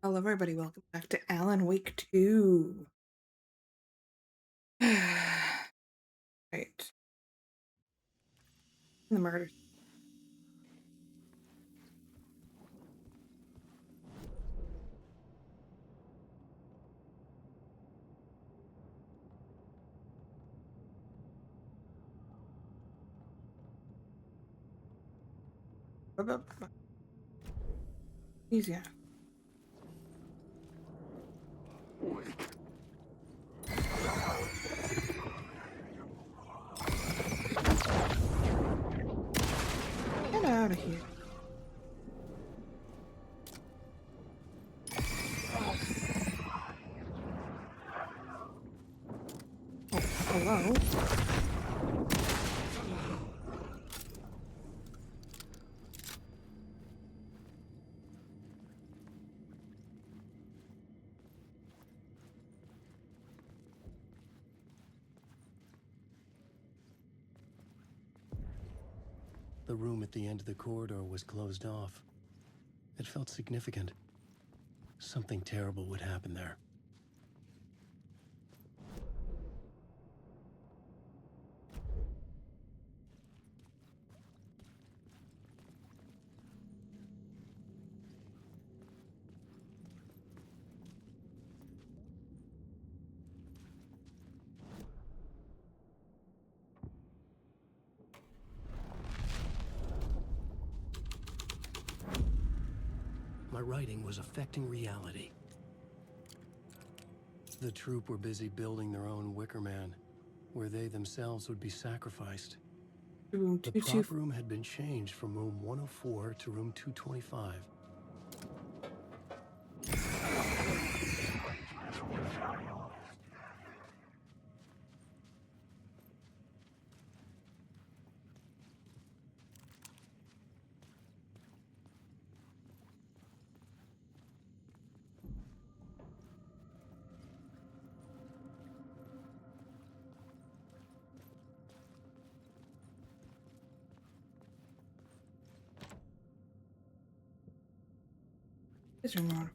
Hello, everybody. Welcome back to Alan Wake 2. Right. The murder. Easy. Get out of here. Oh, hello. The room at the end of the corridor was closed off. It felt significant. Something terrible would happen there. My writing was affecting reality. The troupe were busy building their own Wicker Man, where they themselves would be sacrificed. Room The 22. prop room had been changed from room 104 to room 225. This room on.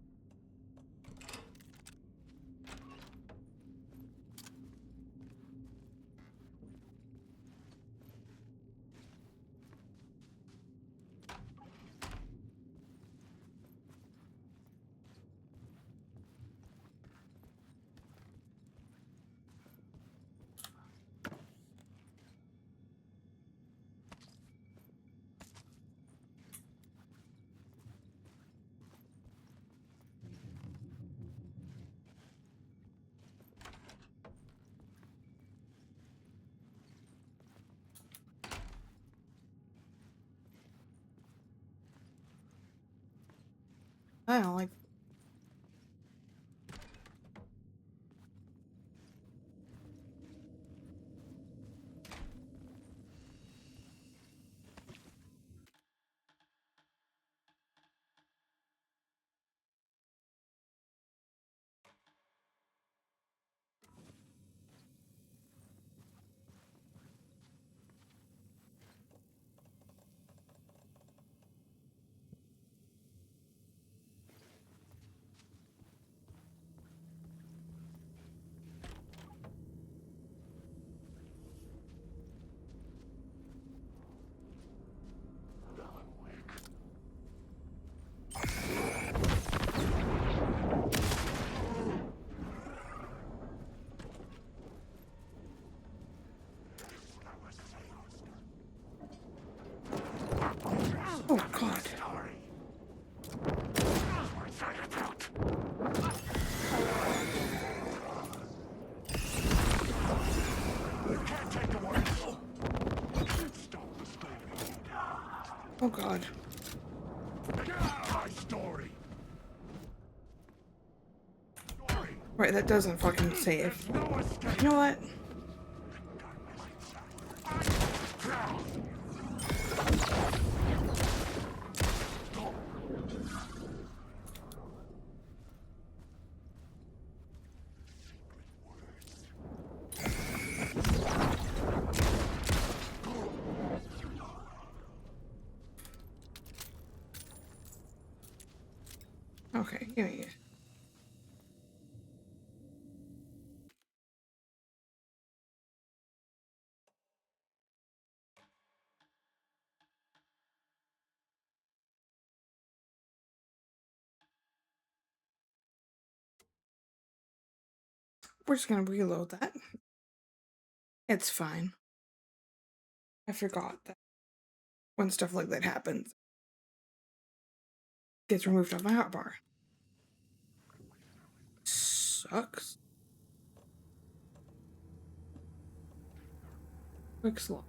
I don't like. Oh, God. Oh, God. Right, that doesn't fucking save. You know what? Okay, give me it. We're just gonna reload that. It's fine. I forgot that when stuff like that happens, it gets removed off my hotbar. Sucks. Quick slot.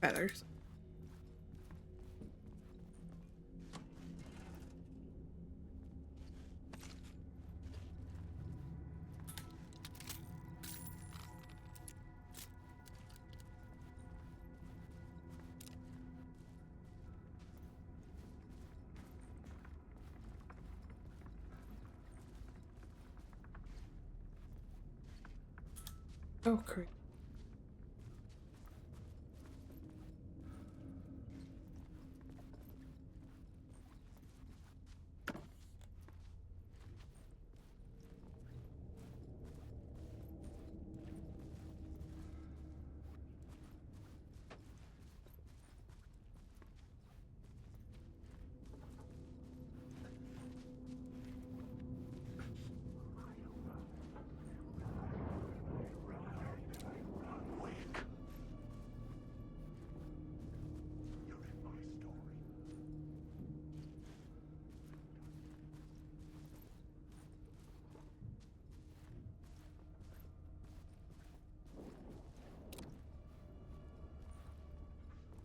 Feathers. Oh, great.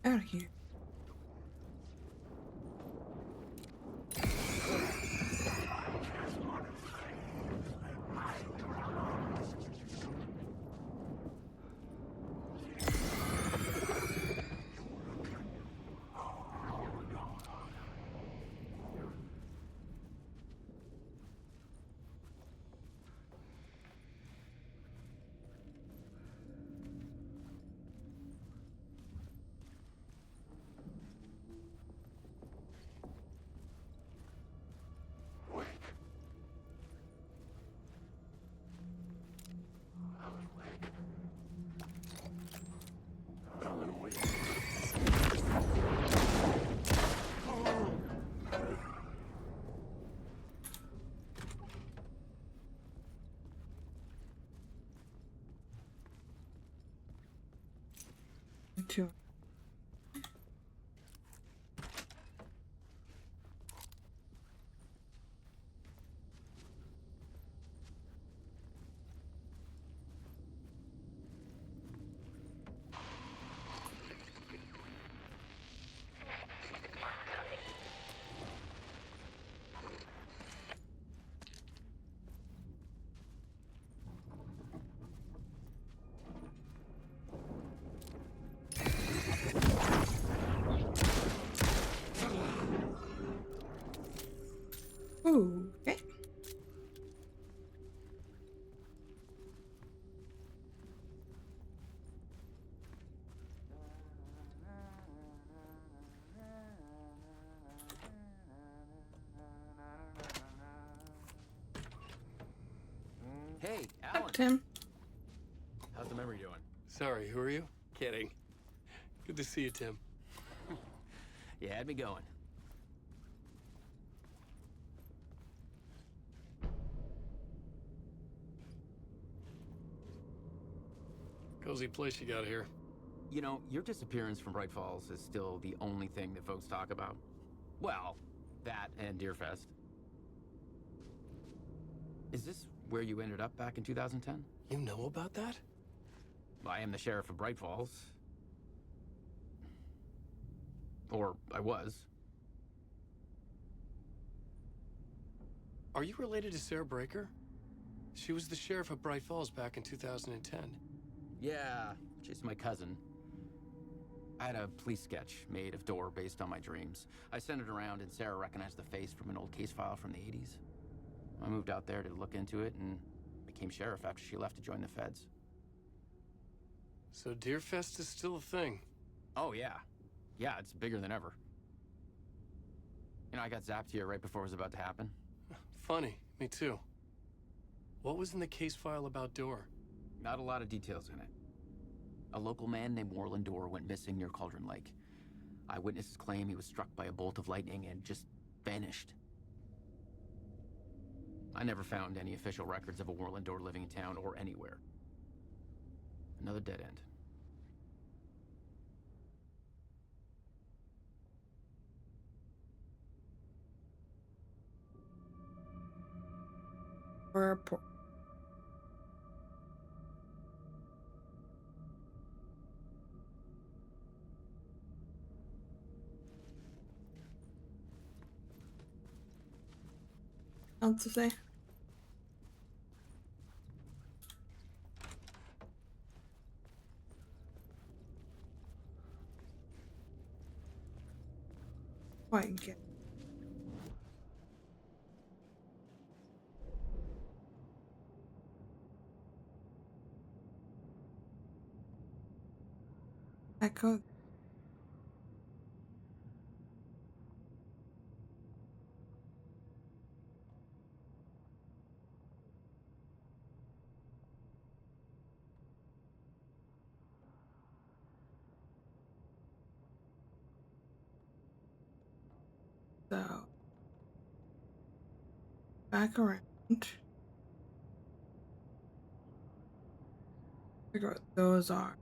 Out of here. Two. Ooh, okay. Hey, Up, Alan. Tim. How's the memory doing? Sorry, who are you? Kidding. Good to see you, Tim. You had me going. Cozy place you got here. You know, your disappearance from Bright Falls is still the only thing that folks talk about. Well, that and Deerfest. Is this where you ended up back in 2010? You know about that? I am the sheriff of Bright Falls. Or I was. Are you related to Sarah Breaker? She was the sheriff of Bright Falls back in 2010. Yeah, she's my cousin. I had a police sketch made of Door based on my dreams. I sent it around and Sarah recognized the face from an old case file from the 80s. I moved out there to look into it and became sheriff after she left to join the feds. So Deerfest is still a thing. Oh, yeah. Yeah, it's bigger than ever. You know, I got zapped here right before it was about to happen. Funny, me too. What was in the case file about Door? Not a lot of details in it. A local man named Warland Door went missing near Cauldron Lake. Eyewitnesses claim he was struck by a bolt of lightning and just vanished. I never found any official records of a Warland Door living in town or anywhere. Another dead end. Or else to say? Oh, I can get. Echo. So, back around. Figure out what those are.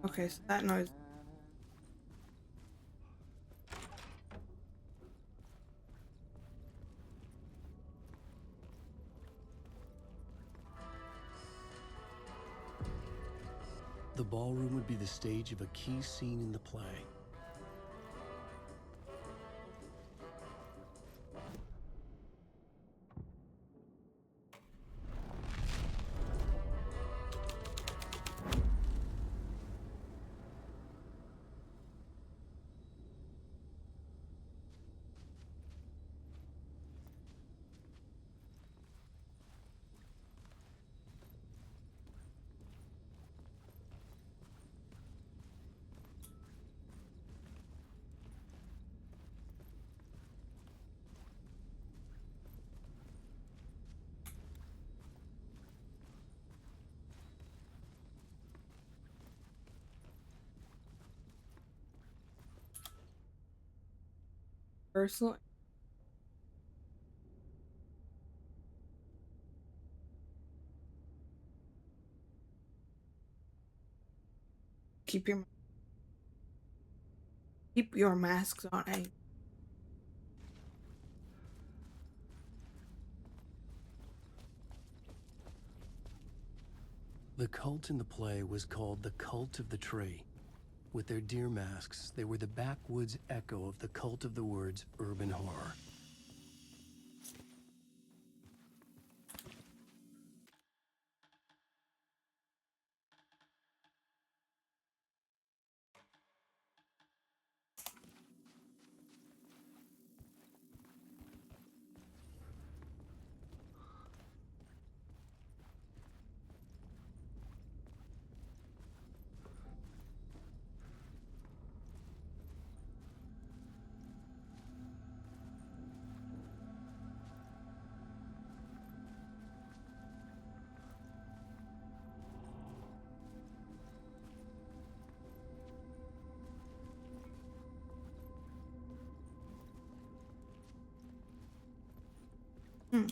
Okay, so that noise. The ballroom would be the stage of a key scene in the play. Personal. Keep your masks on. The cult in the play was called the Cult of the Tree. With their deer masks, they were the backwoods echo of the cult of the woods urban horror. Hmm.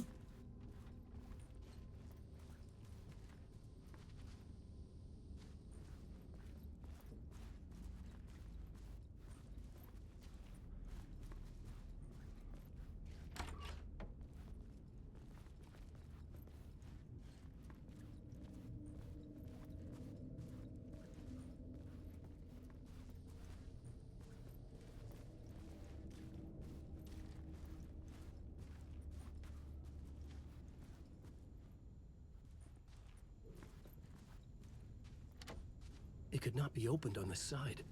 It could not be opened on the side.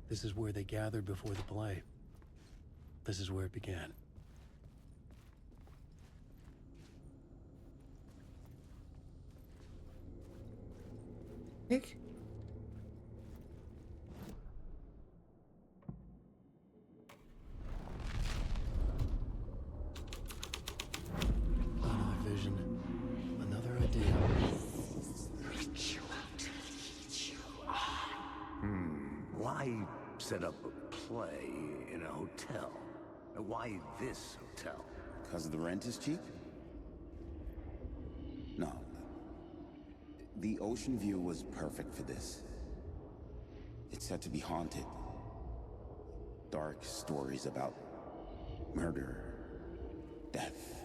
This is where they gathered before the play. This is where it began. Nick? Another vision. Another idea. Why set up a play in a hotel? Why this hotel? Because the rent is cheap? No. The ocean view was perfect for this. It's said to be haunted. Dark stories about murder, death,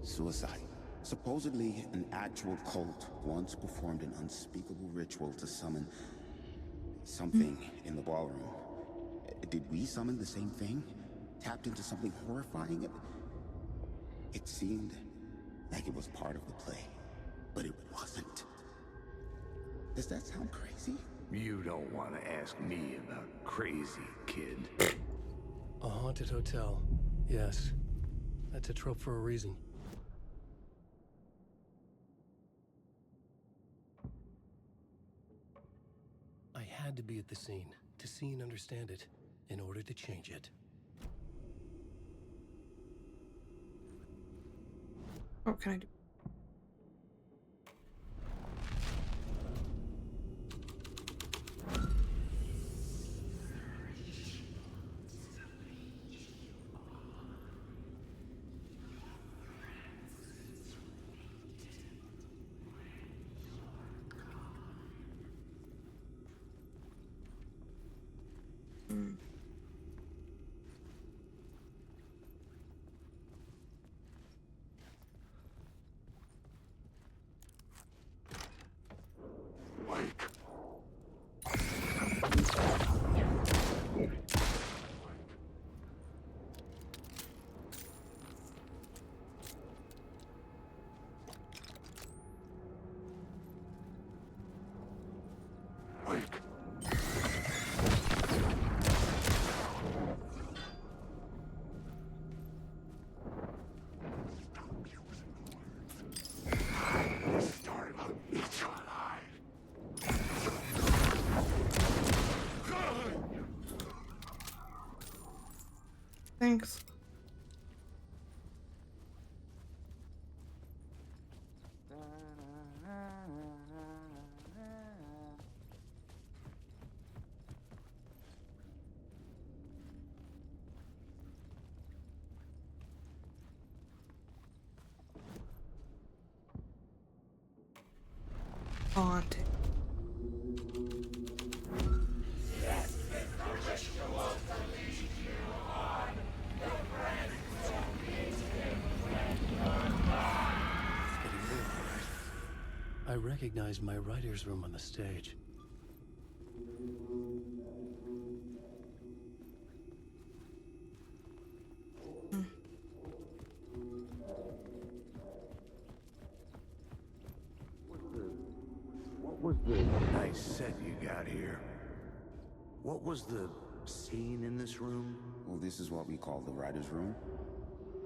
suicide. Supposedly, an actual cult once performed an unspeakable ritual to summon something in the ballroom. Did we summon the same thing? Tapped into something horrifying? It seemed like it was part of the play, but it wasn't. Does that sound crazy? You don't want to ask me about crazy, kid. A haunted hotel. Yes. That's a trope for a reason. I had to be at the scene, to see and understand it, in order to change it. What can I do? Thanks. Haunted. I recognized my writer's room on the stage. What was the nice set you got here? What was the scene in this room? Well, this is what we call the writer's room.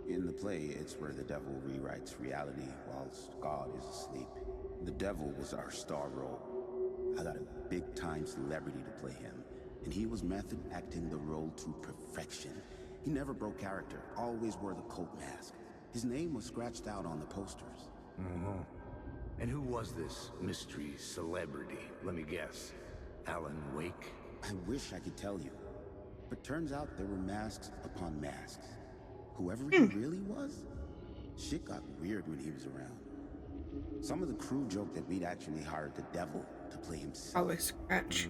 In the play, it's where the devil rewrites reality whilst God is asleep. The devil was our star role. I got a big-time celebrity to play him, and he was method acting the role to perfection. He never broke character, always wore the cult mask. His name was scratched out on the posters. And who was this mystery celebrity? Let me guess. Alan Wake? I wish I could tell you, but turns out there were masks upon masks. Whoever he really was, shit got weird when he was around. Some of the crew joked that we'd actually hired the devil to play himself. Probably Scratch.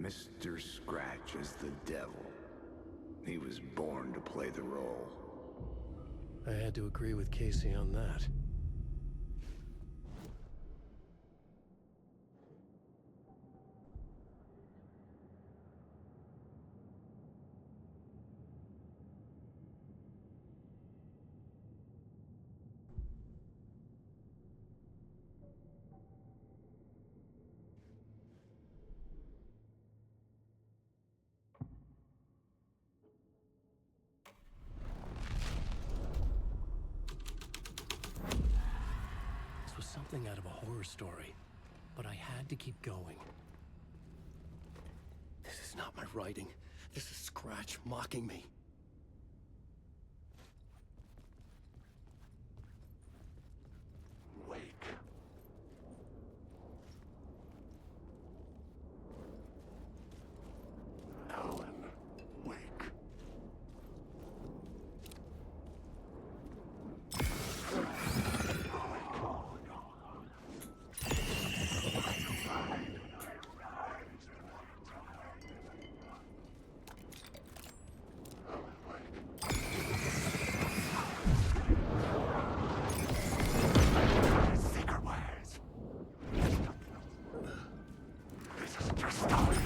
Mr. Scratch is the devil. He was born to play the role. I had to agree with Casey on that. This was something out of a horror story, but I had to keep going. This is not my writing. This is Scratch mocking me. Wake. Alan Wake. Secret words. This is your story.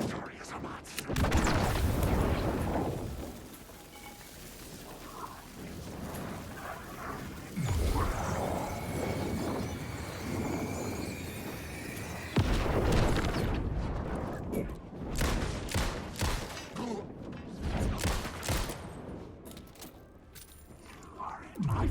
Story is a monster. My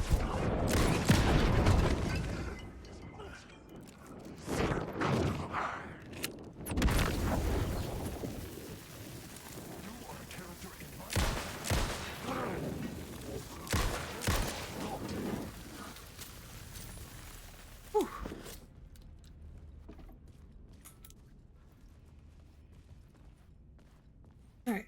All right.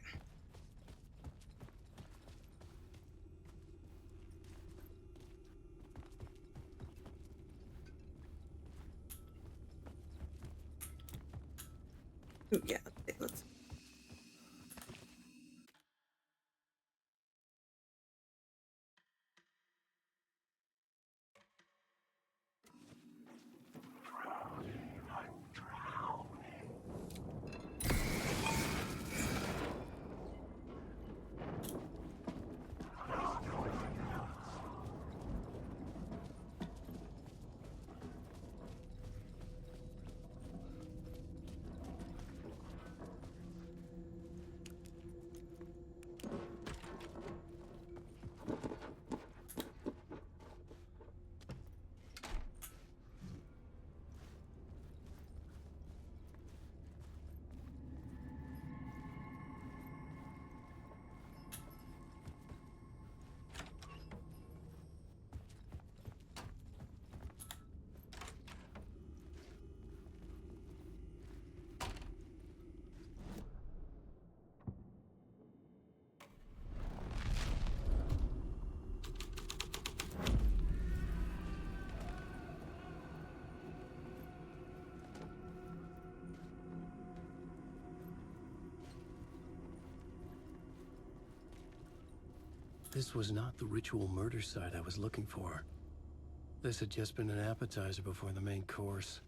Ooh, yeah. Let's. This was not the ritual murder site I was looking for. This had just been an appetizer before the main course.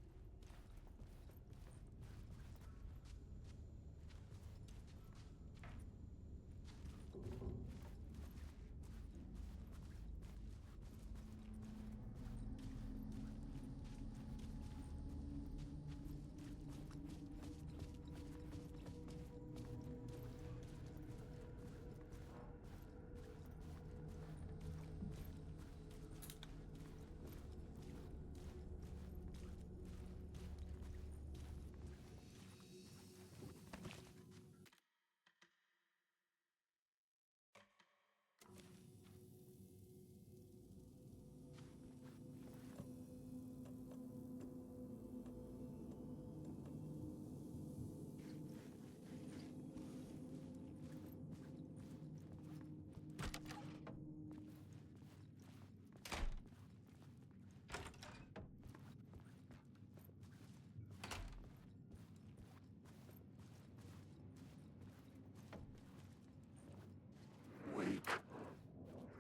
Wake.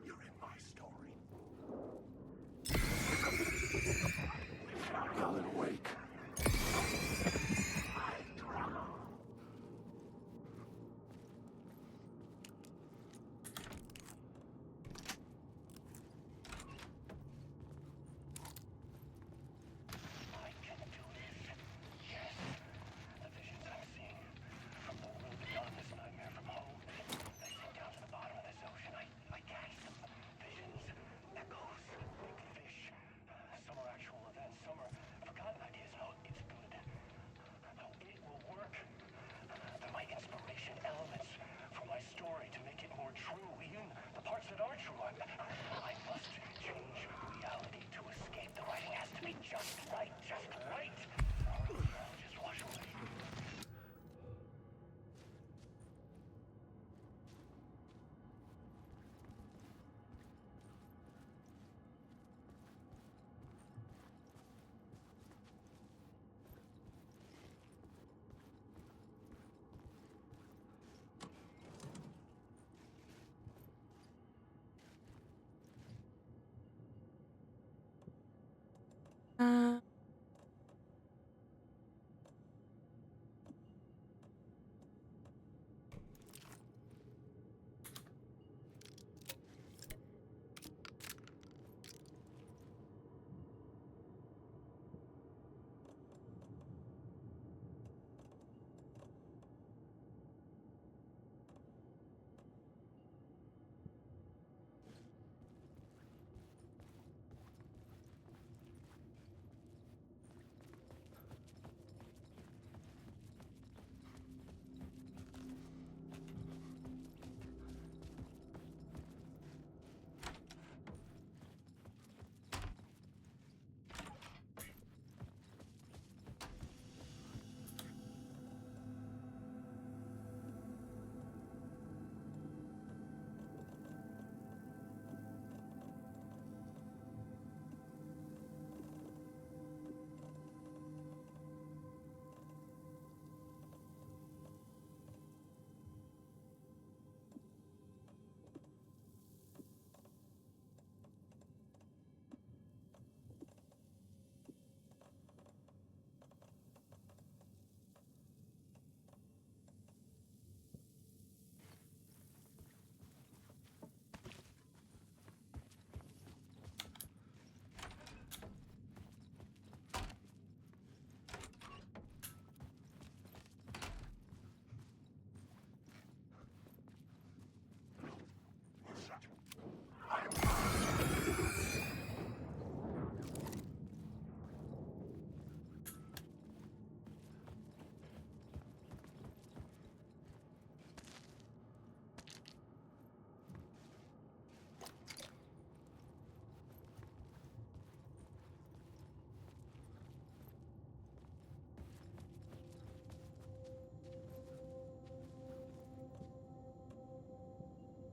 You're in my story. Alan, wake. I can do this. Yes. The visions I'm seeing from the world beyond this nightmare from home. They sink down to the bottom of this ocean. I catch them. Visions, echoes, big fish. Some are actual events, some are forgotten ideas. How it's good. How it will work. They're my inspiration, elements for my story to make it more true. Even the parts that are true. I must change reality to escape. The writing has to be just right, just right. Or I'll just wash away. Uh,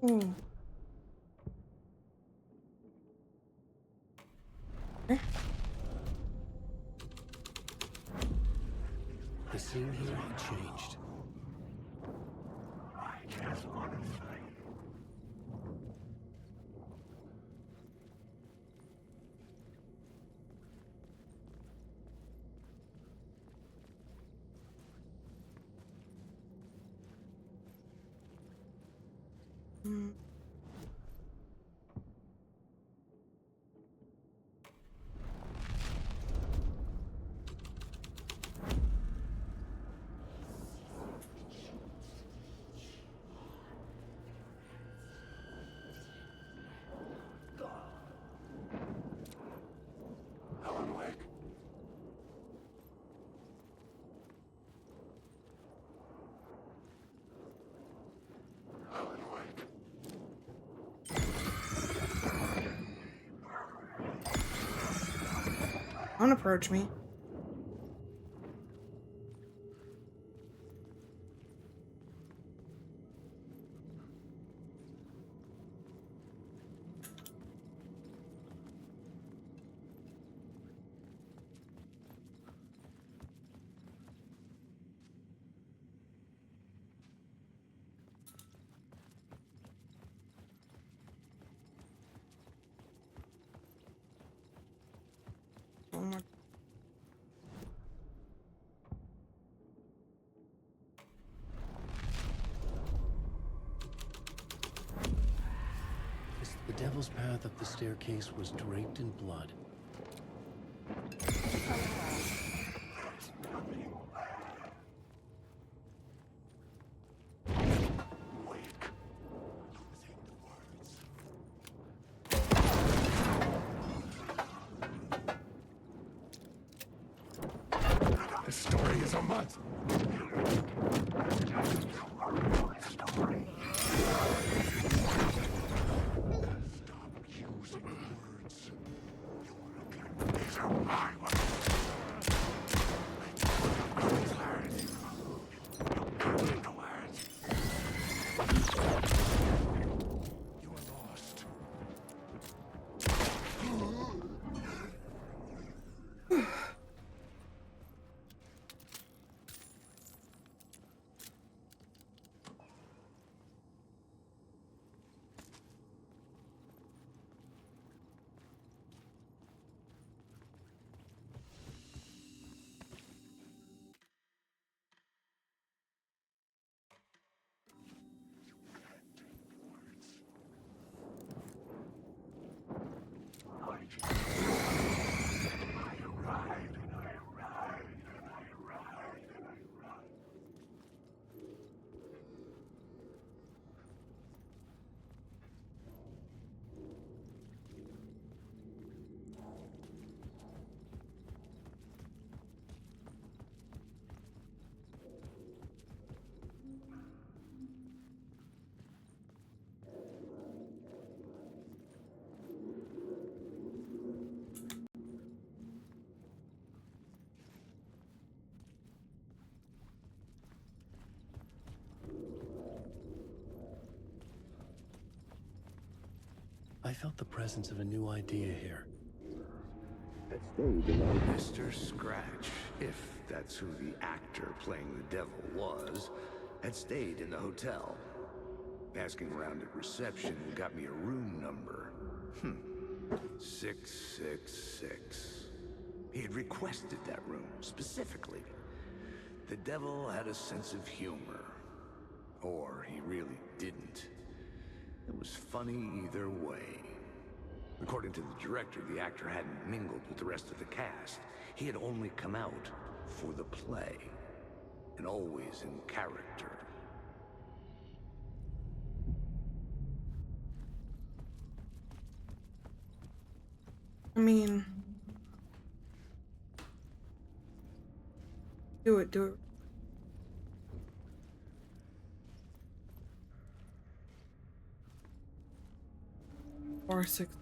ooh. The scene here had changed. I guess honestly. Mm. Alan Wake. Alan Wake. Don't approach me. Oh my. The devil's path up the staircase was draped in blood. Wake. Within the words. This story is a mutt. Story. Stop using words. These are my words. These words. The words. You are lost. I felt the presence of a new idea here. Mr. Scratch, if that's who the actor playing the devil was, had stayed in the hotel. Asking around at reception got me a room number. 666. He had requested that room, specifically. The devil had a sense of humor. Or he really didn't. It was funny either way. According to the director, the actor hadn't mingled with the rest of the cast. He had only come out for the play, and always in character. I mean, do it, do it. Or 6.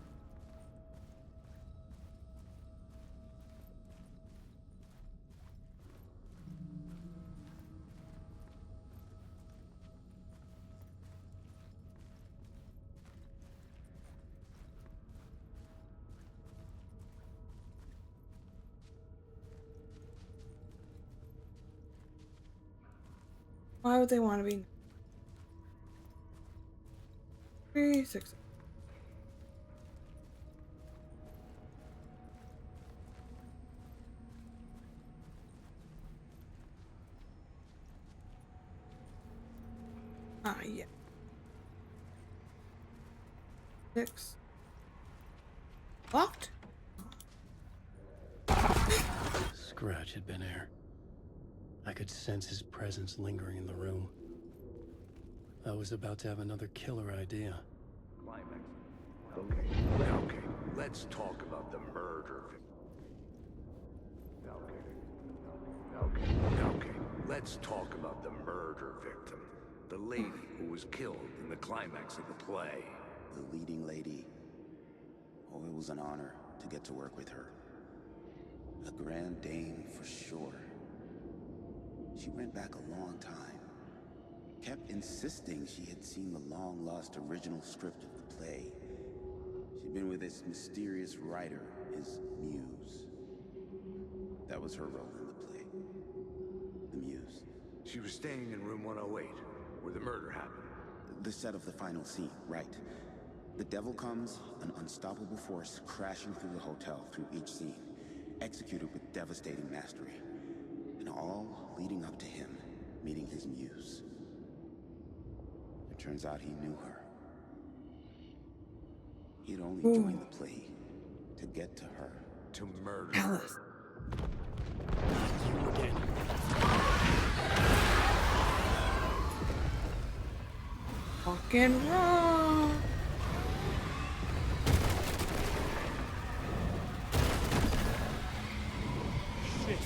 Why would they want to be 3, 6? Ah, yeah. 6. Locked? Scratch had been there. I could sense his presence lingering in the room. I was about to have another killer idea. Climax. Okay, let's talk about the murder. Okay, let's talk about the murder victim. The lady who was killed in the climax of the play. The leading lady. Oh, it was an honor to get to work with her. A grand dame for sure. She went back a long time. Kept insisting she had seen the long-lost original script of the play. She'd been with this mysterious writer, his muse. That was her role in the play. The muse. She was staying in room 108, where the murder happened. The set of the final scene, right. The devil comes, an unstoppable force crashing through the hotel through each scene, executed with devastating mastery. And all leading up to him meeting his muse. It turns out he knew her. He'd only joined the play to get to her. To murder Alice. her. You again. Fucking wrong. Shit.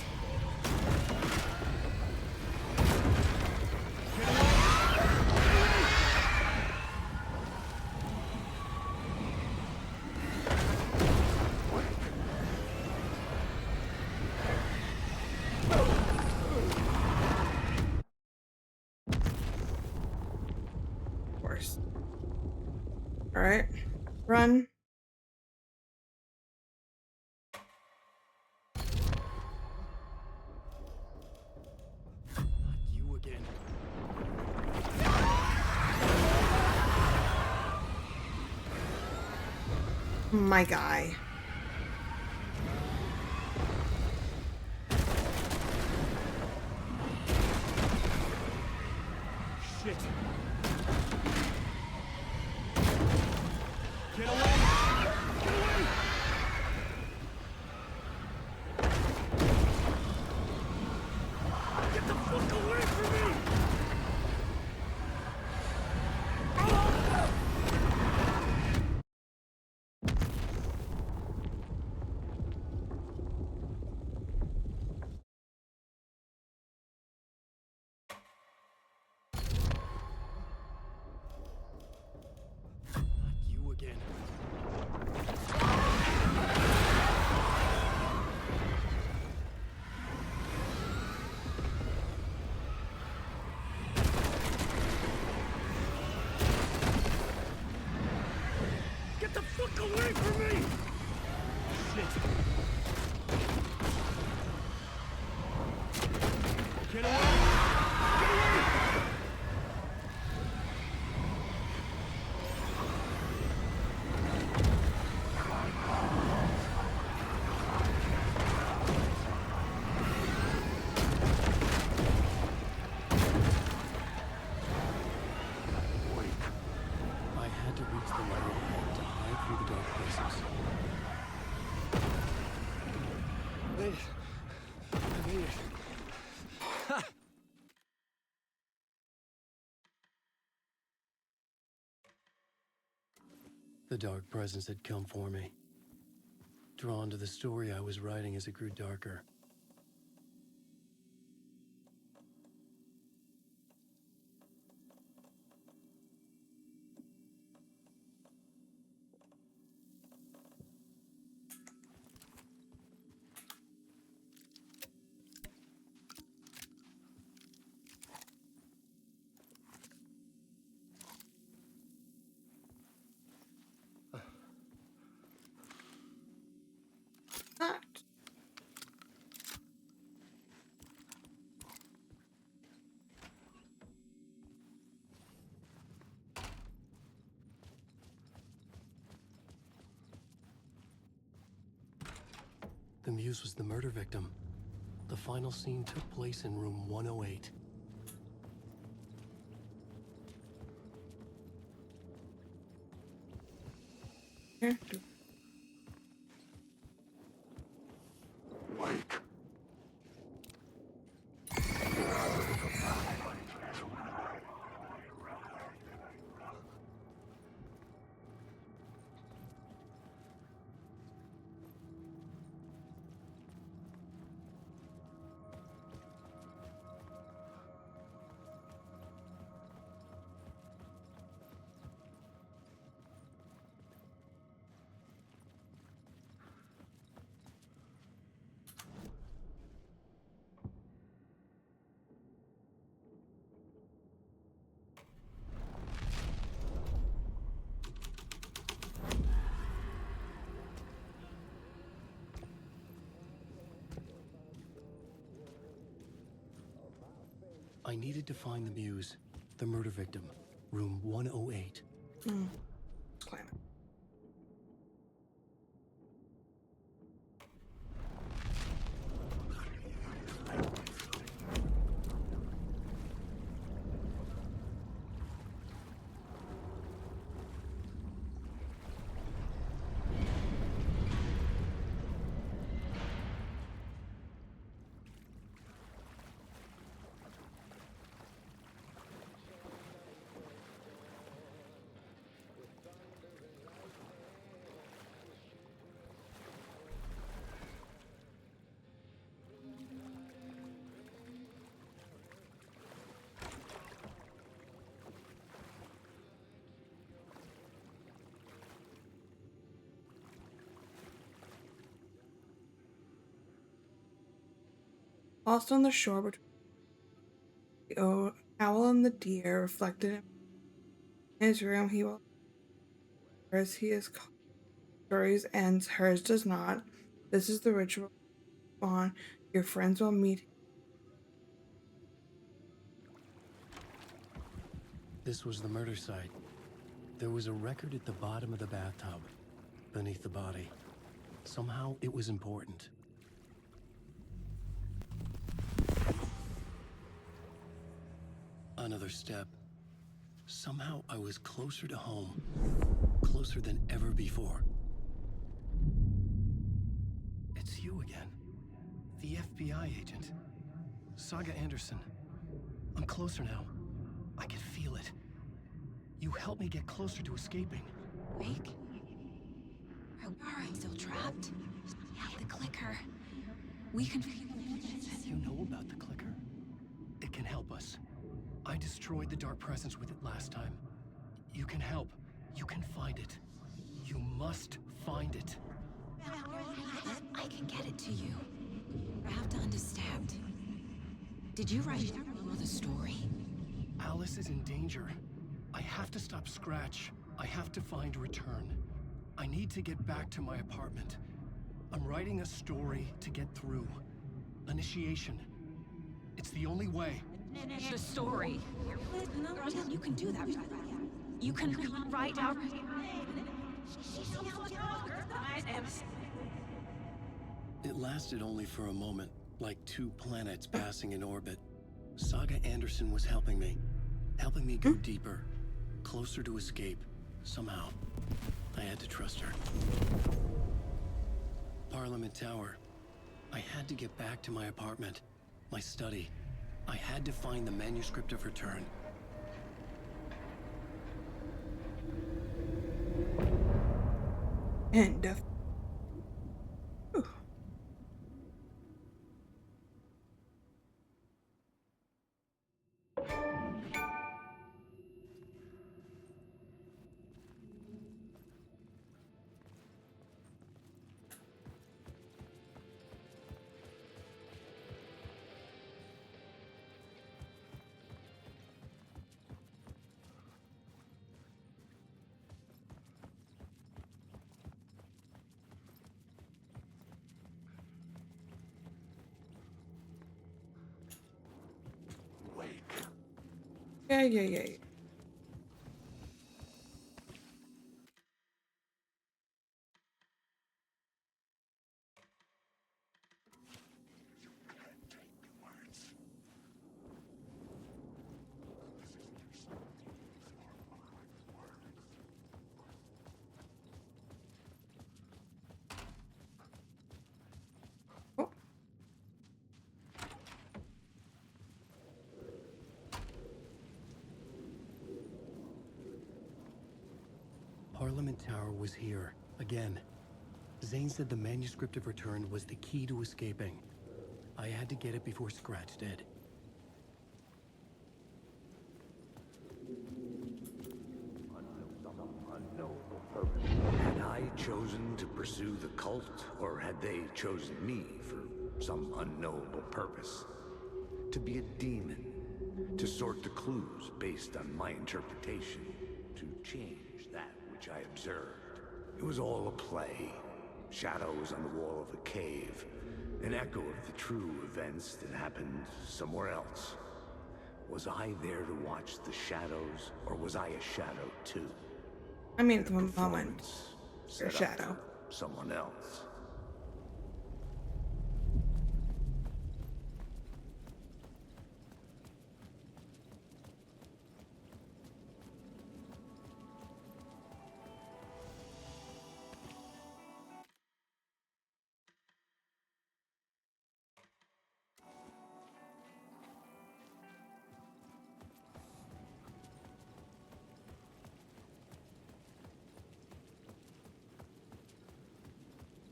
Of course. Alright. Run. You again. My guy. Shit. Get away! Get away! Get the fuck away from me! You again. Get the fuck away from me! Shit. Get away! Get away! I had to reach the level ahead to hide through the dark places. I made it. The dark presence had come for me. Drawn to the story I was writing as it grew darker. Not. The muse was the murder victim. The final scene took place in room 108. Here. I needed to find the Muse, the murder victim, room 108. Climb it. Lost on the shore between the owl and the deer reflected in his room. He will, as he is called, stories ends, hers does not. This is the ritual. On your friends will meet. This was the murder site. There was a record at the bottom of the bathtub, beneath the body. Somehow it was important. Another step. Somehow I was closer to home. Closer than ever before. It's you again. The FBI agent. Saga Anderson. I'm closer now. I can feel it. You helped me get closer to escaping. Wake? Are we still trapped? The clicker. We can... You know about the clicker? It can help us. I destroyed the dark presence with it last time. You can help. You can find it. You must find it. I can get it to you. I have to understand. Did you write the story? Alice is in danger. I have to stop Scratch. I have to find Return. I need to get back to my apartment. I'm writing a story to get through. Initiation. It's the only way. The story. You can do that. You can write out... It lasted only for a moment, like two planets passing in orbit. Saga Anderson was helping me go deeper, closer to escape, somehow. I had to trust her. Parliament Tower. I had to get back to my apartment, my study. I had to find the manuscript of Return. End of. Whew. Yeah. Parliament Tower was here, again. Zane said the manuscript of Return was the key to escaping. I had to get it before Scratch did. Had I chosen to pursue the cult, or had they chosen me for some unknowable purpose? To be a demon, to sort the clues based on my interpretation, to change that which I observed. It was all a play. Shadows on the wall of a cave, an echo of the true events that happened somewhere else. Was I there to watch the shadows, or was I a shadow too? I mean, at the A moment, performance you're a set up shadow. for someone else.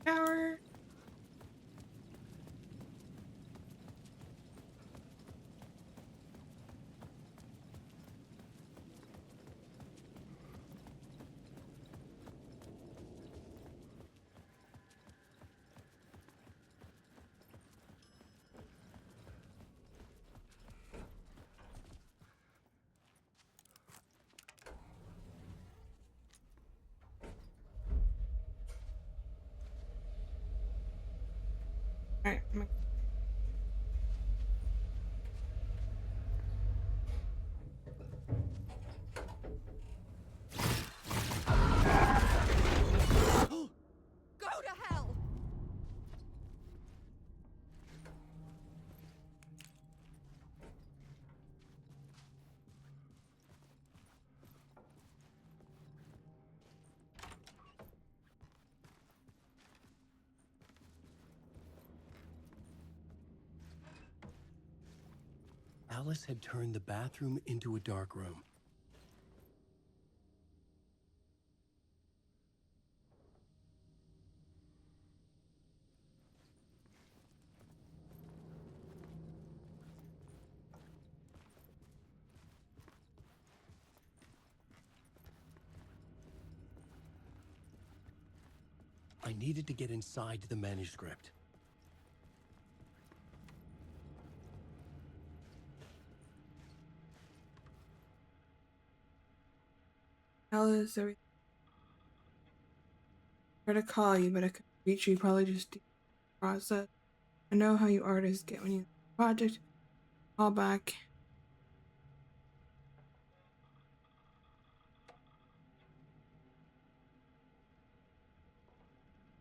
Tower. Alright, Go to hell! Alice had turned the bathroom into a dark room. I needed to get inside the manuscript. Alice, everything. Try to call you, but I couldn't reach you. Probably just do the process. I know how you artists get when you project. Call back.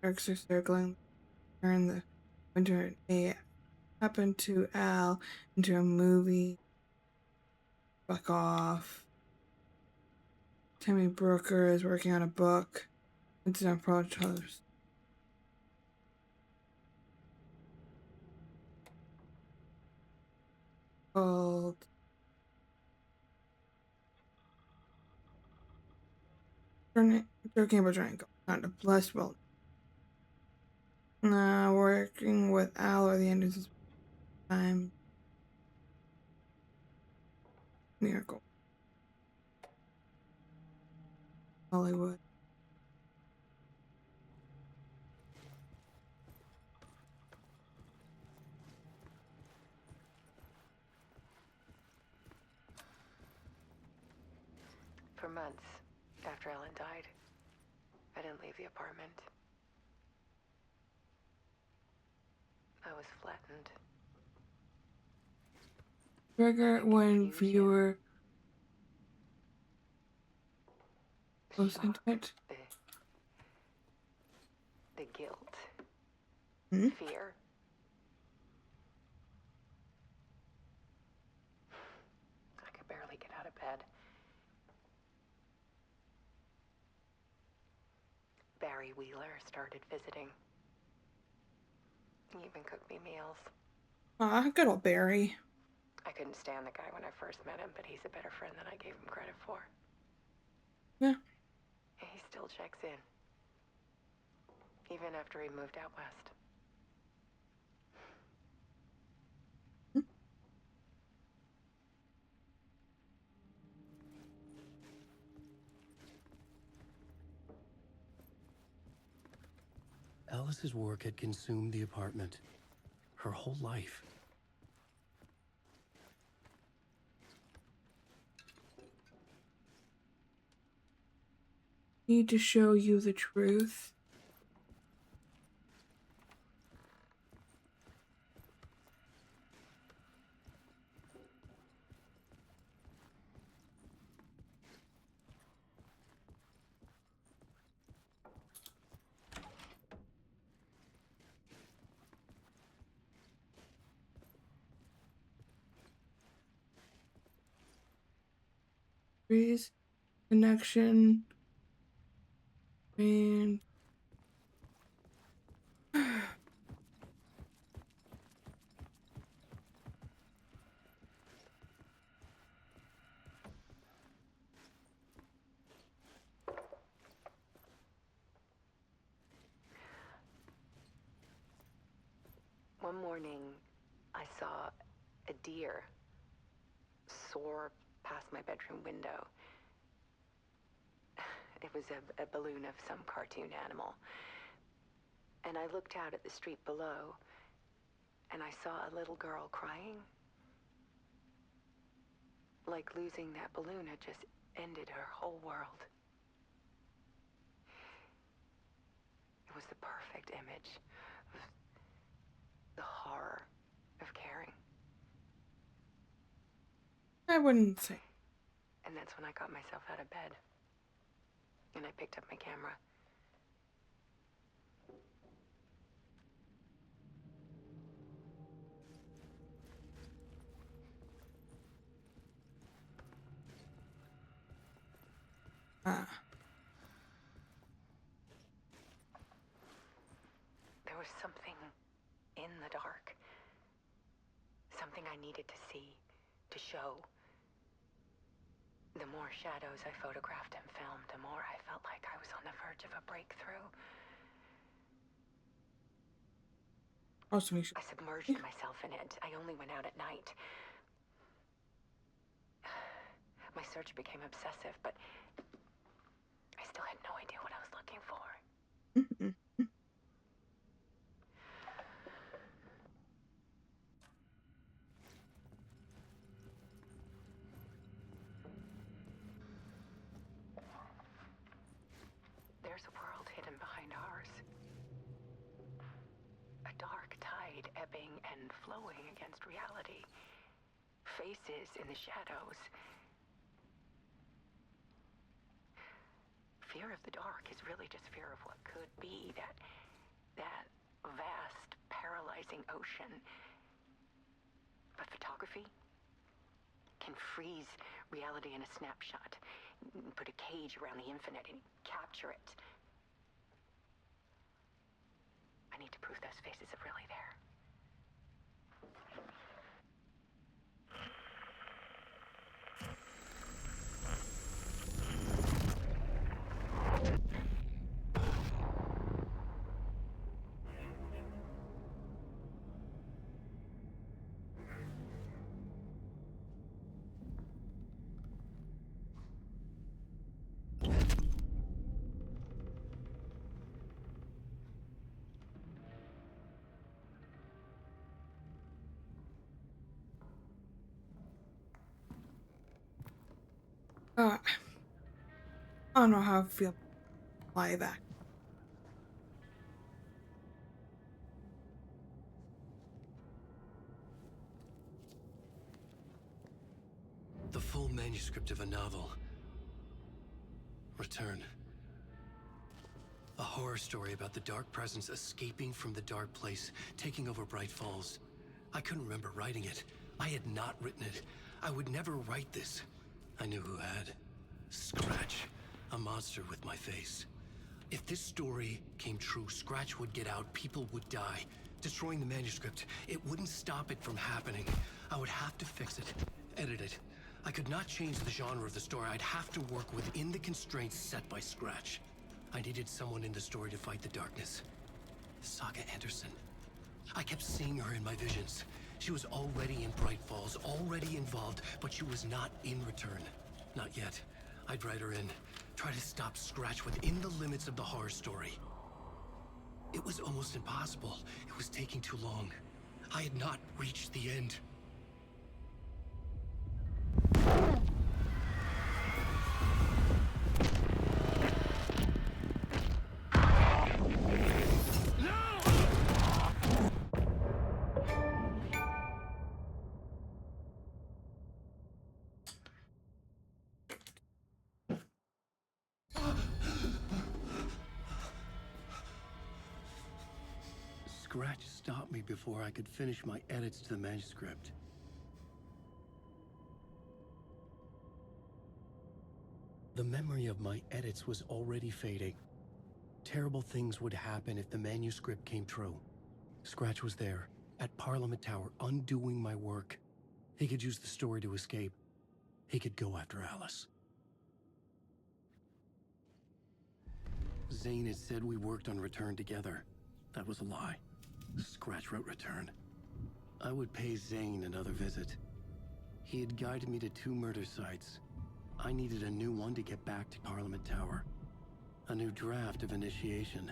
Sharks are circling. Turn the winter day happened to Al into a movie. Fuck off. Timmy Brooker is working on a book. It's an approach to others. Called Joking about trying to go on to blessed well. Working with Al or the end of his time. Miracle. Hollywood. For months after Ellen died, I didn't leave the apartment. I was flattened. Trigger when Confusion. viewer goes into Shock. it. The guilt. Hmm? Fear. I could barely get out of bed. Barry Wheeler started visiting. He even cooked me meals. Aw, good old Barry. I couldn't stand the guy when I first met him, but he's a better friend than I gave him credit for. Yeah. He still still checks in. Even after he moved out west. Alice's work had consumed the apartment. Her whole life. Need to show you the truth. Trees, connection, and One morning, I saw a deer soar past my bedroom window. It was a balloon of some cartoon animal. And I looked out at the street below, and I saw a little girl crying. Like losing that balloon had just ended her whole world. It was the perfect image of the horror of caring. I wouldn't say. And that's when I got myself out of bed. And I picked up my camera. There was something in the dark. Something I needed to see, to show. The more shadows I photographed and filmed, the more I felt like I was on the verge of a breakthrough. Also, I submerged myself in it. I only went out at night. My search became obsessive, but I still had no idea what I was looking for. There's a world hidden behind ours. A dark tide ebbing and flowing against reality. Faces in the shadows. Fear of the dark is really just fear of what could be, that vast, paralyzing ocean. But photography can freeze reality in a snapshot, put a cage around the infinite and capture it. I need to prove those faces are really there. I don't know how I feel live act. The full manuscript of a novel. Return. A horror story about the dark presence escaping from the dark place, taking over Bright Falls. I couldn't remember writing it. I had not written it. I would never write this. I knew who had. Scratch. A monster with my face. If this story came true, Scratch would get out, people would die. Destroying the manuscript, it wouldn't stop it from happening. I would have to fix it, edit it. I could not change the genre of the story. I'd have to work within the constraints set by Scratch. I needed someone in the story to fight the darkness. Saga Anderson. I kept seeing her in my visions. She was already in Bright Falls, already involved, but she was not in Return. Not yet. I'd write her in. Try to stop Scratch within the limits of the horror story. It was almost impossible. It was taking too long. I had not reached the end. Scratch stopped me before I could finish my edits to the manuscript. The memory of my edits was already fading. Terrible things would happen if the manuscript came true. Scratch was there, at Parliament Tower, undoing my work. He could use the story to escape. He could go after Alice. Zane had said we worked on Return together. That was a lie. Scratch wrote Return. I would pay Zane another visit. He had guided me to 2 murder sites. I needed a new one to get back to Parliament Tower. A new draft of Initiation.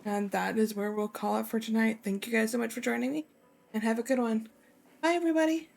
And that is where we'll call it for tonight. Thank you guys so much for joining me, and have a good one. Bye, everybody.